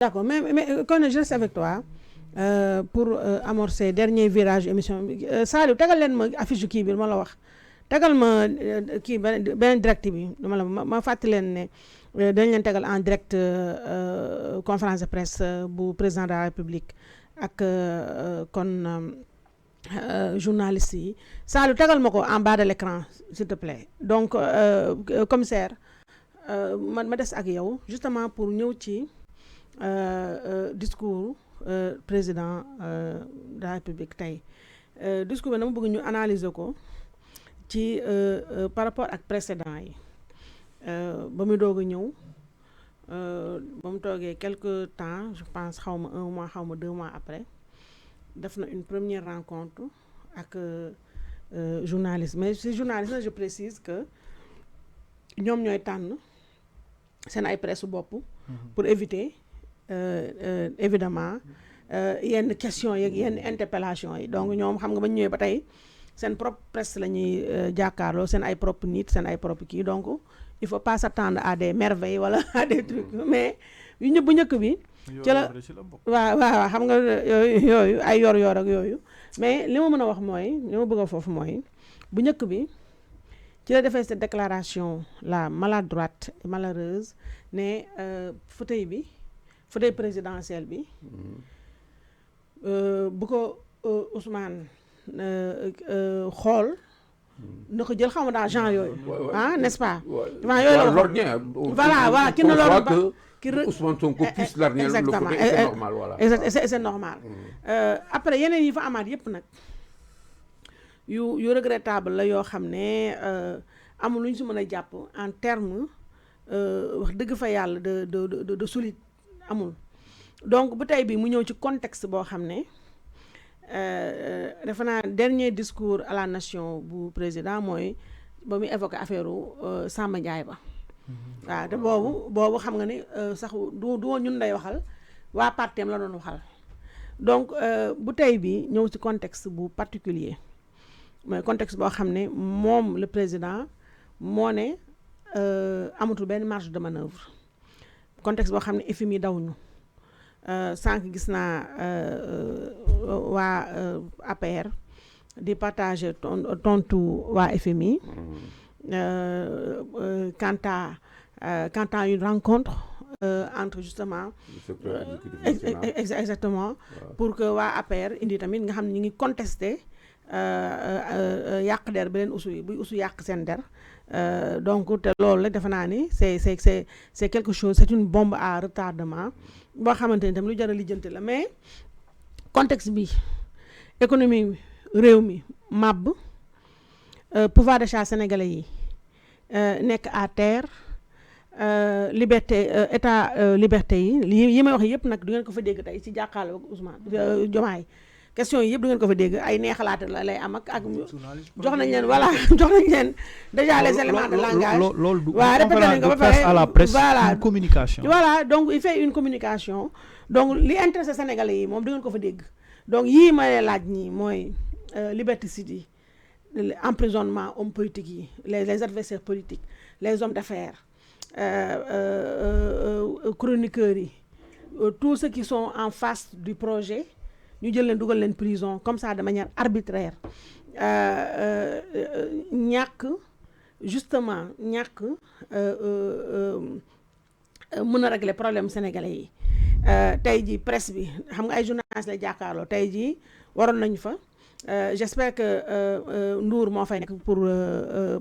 d'accord mais kon je reste avec toi pour amorcer dernier virage émission bi Saliou tegal leen ma affiche kii bi ma la wax tegal ma kii beneen direct bi dama la ma fàttali leen ne dañ leen tegal en direct conférence de presse bu président de la République ak kon journaliste yi Saliou tegal ma ko en bas de l'écran s'il te plaît donc commissaire ma des ak yow justement pour ñëw ci discours président de la République tey discours bi dama bëgg ñu analyser ko ci par rapport ak précédent yi ba mu doog a ñëw ba mu toogee quelque temps je pense xaw ma 1 mois xaw ma 2 mois après def na une première rencontre ak journaliste mais ces journalistes je précise que ñoom ñooy tànn seen ay presse bopp pour éviter évidemment yenn questions yeeg yenn interpellation yi donc ñoom xam nga ba ñu ñëwee ba tey seen propre presse la ñuy jàkkaarloo seen ay propre nit seen ay propre kii donc il faut pas s'attendre à des merveilles wala à des trucs mais yu ñëpp bu njëkk bi ci la waaw xam nga yooyu ay yor ak yooyu mais li ma mën a wax mooy li ma bëgg a foofu mooy bu njëkk bi ci la defee cette déclaration la maladroite et malheureuse ne fauteuil présidentiel bi bu ko Ousmane xool na ko jël xaw ma daal genre yooyu n'est-ce pas voilà ki na loolu ba Ousmane Sonko puisse larguer le fauteuil, c'est normal voilà. C'est normal. Après yeneen yi fa amaat yépp nag yu regrettable la yoo xam ne amul lu ñu si mën a jàpp en terme wax dëgg fa yàlla de solide amul donc bu tey bi mu ñëw ci contexte boo xam ne defe naa dernier discours à la nation bu président mooy ba muy évoqué affaire Samba Ndiaye ba waaw te boobu xam nga ni sax du woon ñun lay waxal waa parteem la doon waxal donc bu tey bi ñëw ci contexte bu particulier mooy contexte boo xam ne moom le président moo ne amatul benn marge de manœuvre contexte boo xam ne FMI dawuñu sànq gis naa waa APR di partager tontu waa FMI quant à une rencontre entre justement exactement pour que waa APR indi tamit nga xam ne ñu ngi contester yàq der beneen buy usu yàq seen der donc te loolu la defe naa ni c'est quelque chose c'est une bombe à retardement boo xamante ni tamit lu jar a lijjanti la mais contexte bi économie réew mi màbb pouvoir d'achat sénégalais yi nekk à terre liberté état liberté yi may wax yëpp nag du ngeen ko fa dégg tey ci jàkkaarloo ak Ousmane Diomaye question yi yëpp du ngeen ko fa dégg ay neexalaate la lay am ak jox nañ leen voilà jox nañ leen déjà les éléments de langage loolu waaw répété nañ ko ba pare à la presse voilà une communication voilà donc il fait une communication donc li intéressé sénégalais yi moom du ngeen ko fa dégg donc yii may laaj ñii mooy liberticide yi emprisonnement hommes politiques yi les adversaires politiques les hommes d'affaires chroniqueurs yi tous ceux qui sont en face du projet ñu jël leen dugal leen prison comme ça de manière arbitraire justement ñàkk mën a régler problème sénégalais yi tey jii presse bi xam nga ay journalistes la jàkkaarloo tey jii waroon nañu fa j'espère que Ndour moo fay nekk pour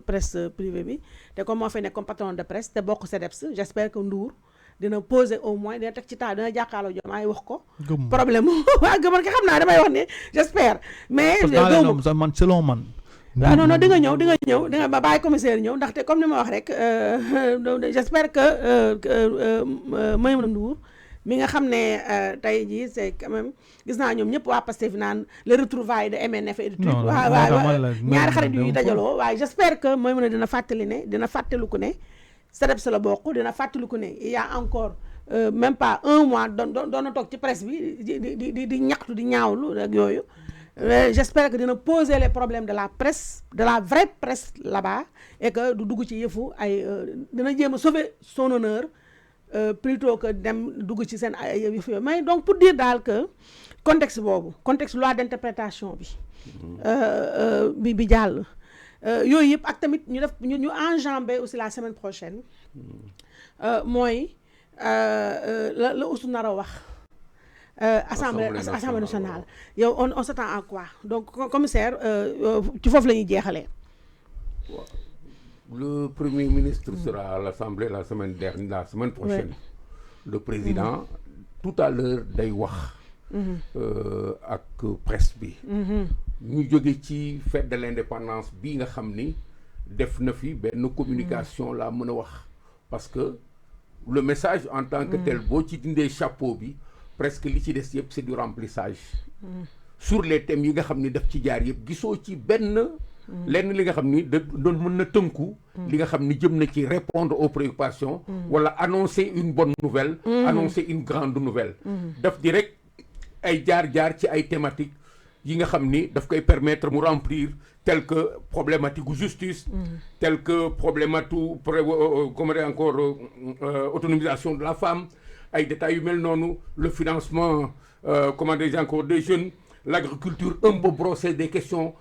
presse privée bi te comme moo fay nekk comme patron de presse te bokk CDEPS j'espère que Ndour dina poser au moins dina teg ci temps dina jàkkaarloo Diomaye wax ko problème waaw gëmal ki xam naa damay wax ni j'espère mais man selon man waaw non di nga ñëw di nga ba bàyyi commissaire ñëw ndaxte comme ni ma wax rek j'espère que Maïmouna Ndour mi nga xam ne tey jii c'est quand même gis naa ñoom ñëpp waa Pastef naan le retrouvailles de MNF et de truc waaw ñaari xarit yu dajaloo waaye j'espère que Maïmouna dina fàttaliku ne CDEPS la bokk dina fàttaliku ne il y a encore même pas 1 mois doon na toog ci presse bi di ñaxtu di ñaawlu ak yooyu j'espère que dina poser les problèmes de la presse de la vraie presse là-bas et que du dugg ci yëfu ay dina jéem a sauver son honneur plutôt que dem dugg ci seen ay mais donc pour dire daal que contexte boobu contexte loi d'interprétation bi jàll yooyu yëpp ak tamit ñu def ñu enjamber aussi la semaine prochaine mooy la usu nar a wax assemblée nationale yow on s'attend à quoi donc commissaire ci foofu la ñuy jeexalee. Le Premier ministre sera à l'Assemblée la semaine prochaine. Le président tout à l'heure day wax ak presse bi ñu jóge ci fête de l'indépendance bi nga xam ni def na fi benn communication la mën a wax parce que le message en tant que tel boo ci dindee chapeau bi presque li ci des yëpp c'est du remplissage sur les thèmes yi nga xam ni daf ci jaar yëpp gisoo ci benn lenn li nga xam ni doon mën na tënku li nga xam ni jëm na ci répondre aux préoccupations wala annoncer une bonne nouvelle annoncer une grande nouvelle daf di rek ay jaar ci ay thématiques yi nga xam ni daf koy permettre mu remplir tel que problématique ou justice tel que problématique comment dire encore autonomisation de la femme ay détails yu mel noonu le financement comment dire encore des jeunes l'agriculture un peu brosser des questions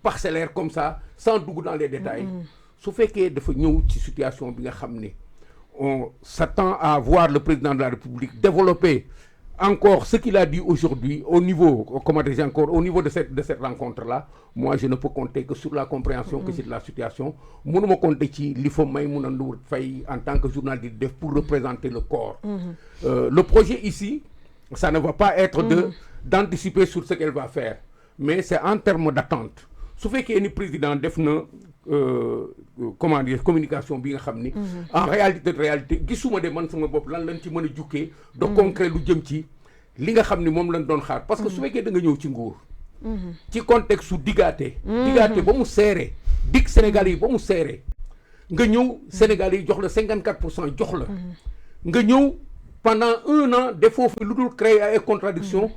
parcellaires comme ça sans dugg dans les détails su fekkee dafa ñëw ci situation bi nga xam ni on s'attend à voir le président de la République développer encore ce qu'il a dit aujourd'hui au niveau comment dire encore au niveau de cette rencontre là moi je ne peux compter que sur la compréhension que j'ai de la situation mënuma compter ci li fa Maïmouna Ndour Faye en tant que journaliste def pour représenter le corps le projet ici ça ne va pas être d'anticiper sur ce qu'elle va faire mais c'est en termes d'attente su fekkee ni président def na comment dire communication bi nga xam ni en réalité gisuma de man sama bopp lan lañ ci mën a jukkee de concret lu jëm ci li nga xam ni moom lañ doon xaar parce que su fekkee da nga ñëw ci nguur ci contexte su digaate ba mu seere dig Sénégal yi ba mu seere nga ñëw Sénégal yi jox la 54% jox la nga ñëw pendant 1 an defoo fi lu dul créer ay contradiction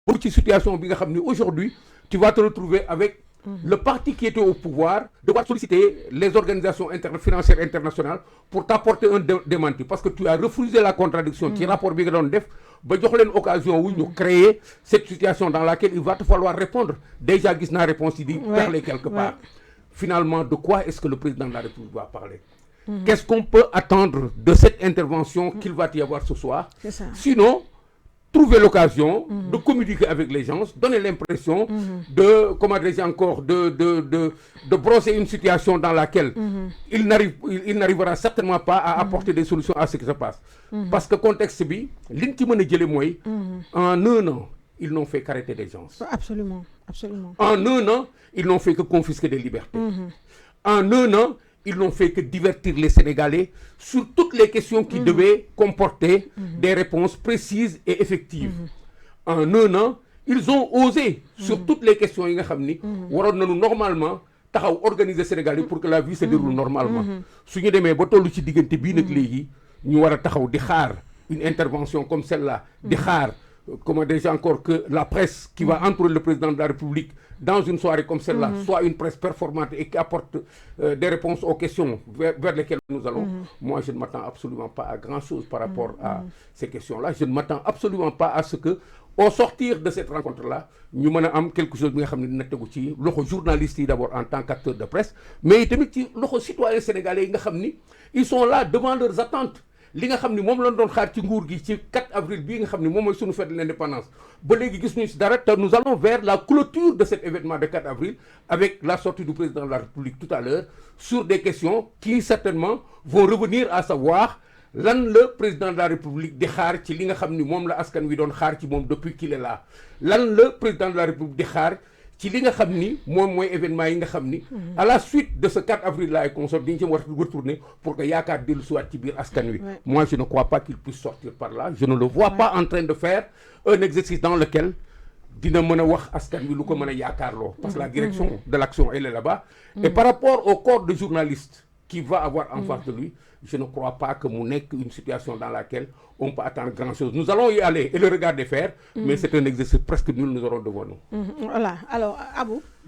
boo ci situation bi nga xam ni aujourd'hui tu vas te retrouver avec le parti qui était au pouvoir devoir solliciter les organisations financières internationales pour t'apporter un démenti parce que tu as refusé la contradiction ci rapport bi nga doon def ba jox leen occasion wu ñu créer cette situation dans laquelle il va te falloir répondre déjà gis naa réponse yi di parler quelque part finalement de quoi est-ce que le président de la République va parler qu'est-ce qu'on peut attendre de cette intervention qu'il va y avoir ce soir sinon trouver l'occasion de communiquer avec les gens, donner l'impression de, comment dirais-je encore, de brosser une situation dans laquelle il n'arrivera certainement pas à apporter des solutions à ce qui se passe. Parce que contexte bi, liñ ci mën a jële mooy en 1 an, ils n'ont fait qu'arrêter des gens. Absolument. En 1 an, ils n'ont fait que confisquer des libertés. En 1 an, ils n'ont fait que divertir les Sénégalais sur toutes les questions qui devaient comporter des réponses précises et effectives. En 1 an, ils ont osé sur toutes les questions yi nga xam ni waroon nañu normalement taxaw organiser Sénégalais pour que la vie se déroule normalement. su ñu demee ba tollu ci diggante bii nag léegi ñu war a taxaw di xaar une intervention comme celle-là di xaar comment déjà encore que la presse qui va entourer le président de la République dans une soirée comme celle-là soit une presse performante et qui apporte des réponses aux questions vers lesquelles nous allons. Moi, je ne m'attends absolument pas à grand-chose par rapport à ces questions-là. Je ne m'attends absolument pas à ce que, au sortir de cette rencontre-là, ñu mën a am quelque chose bi nga xam ne dina tegu ci loxo journalistes yi d'abord en tant qu'acteurs de presse mais tamit ci loxo citoyens sénégalais yi nga xam ni ils sont là devant leurs attentes. li nga xam ni moom lañ doon xaar ci nguur gi ci 4 avril bii nga xam ni moom mooy suñu fête de l'indépendance ba léegi gis ñu si dara te nous allons vers la clôture de cet événement de 4 avril avec la sortie du président de la République tout à l'heure sur des questions qui certainement vont revenir à savoir lan la président de la République di xaar ci li nga xam ni moom la askan wi doon xaar ci moom depuis qu'il est là lan la président de la République di xaar ci li nga xam ni moom mooy événement yi nga xam ni à la suite de ce 4 avril là et consort di ñu ci war a retourner pour que yaakaar dellu siwaat ci biir askan wi moi je ne crois pas qu'il puisse sortir par là je ne le vois pas en train de faire un exercice dans lequel dina mën a wax askan wi lu ko mën a yaakaarloo parce que la direction de l'action elle est là-bas et par rapport au corps de journalistes qui va avoir en face de lui je ne crois pas que mu nekk une situation dans laquelle on peut attendre grand chose nous allons y aller et le regarder faire mais c'est un exercice presque nul nous aurons devant nous voilà alors Abou